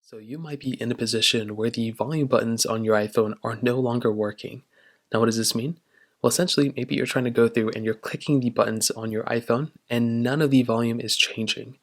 So you might be in a position where the volume buttons on your iPhone are no longer working. Now, what does this mean? Well, essentially, maybe you're trying to go through and you're clicking the buttons on your iPhone and none of the volume is changing.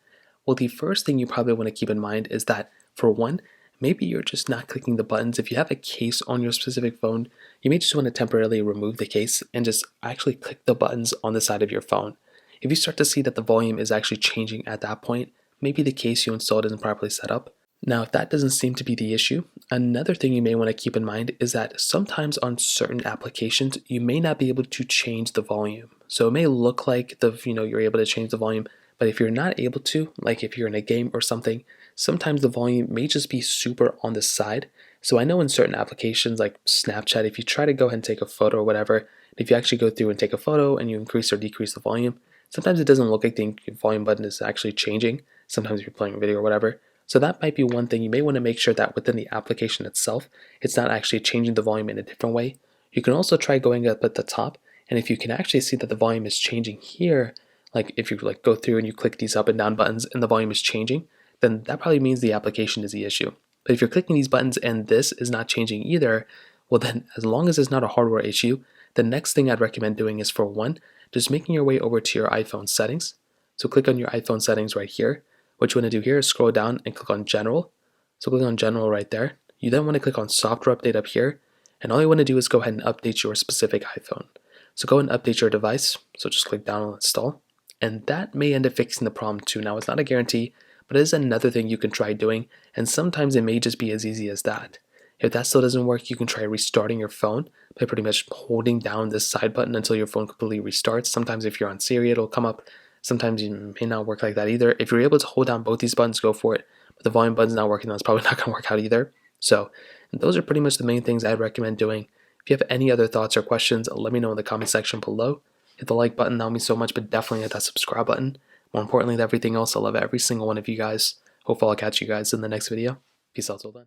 Well, the first thing you probably want to keep in mind is that, for one, maybe you're just not clicking the buttons. If you have a case on your specific phone, you may just want to temporarily remove the case and just actually click the buttons on the side of your phone. If you start to see that the volume is actually changing at that point, maybe the case you installed isn't properly set up. Now, if that doesn't seem to be the issue, another thing you may want to keep in mind is that sometimes on certain applications, you may not be able to change the volume. So it may look like you're able to change the volume, but if you're not able to, like if you're in a game or something, sometimes the volume may just be super on the side. So I know in certain applications like Snapchat, if you try to go ahead and take a photo or whatever, if you actually go through and take a photo and you increase or decrease the volume, sometimes it doesn't look like the volume button is actually changing. Sometimes if you're playing a video or whatever. So that might be one thing. You may want to make sure that within the application itself, it's not actually changing the volume in a different way. You can also try going up at the top, and if you can actually see that the volume is changing here, like if you go through and you click these up and down buttons and the volume is changing, then that probably means the application is the issue. But if you're clicking these buttons and this is not changing either, well then, as long as it's not a hardware issue, the next thing I'd recommend doing is, for one, just making your way over to your iPhone settings. So click on your iPhone settings right here. What you want to do here is scroll down and click on General. So click on General right there. You then want to click on Software Update up here. And all you want to do is go ahead and update your specific iPhone. So go and update your device. So just click down on Install. And that may end up fixing the problem too. Now, it's not a guarantee, but it is another thing you can try doing. And sometimes it may just be as easy as that. If that still doesn't work, you can try restarting your phone by pretty much holding down this side button until your phone completely restarts. Sometimes if you're on Siri, it'll come up. Sometimes it may not work like that either. If you're able to hold down both these buttons, go for it. But the volume button's not working, that's probably not going to work out either. So those are pretty much the main things I'd recommend doing. If you have any other thoughts or questions, let me know in the comment section below. Hit the like button, that would mean so much, but definitely hit that subscribe button. More importantly than everything else, I love every single one of you guys. Hopefully I'll catch you guys in the next video. Peace out till then.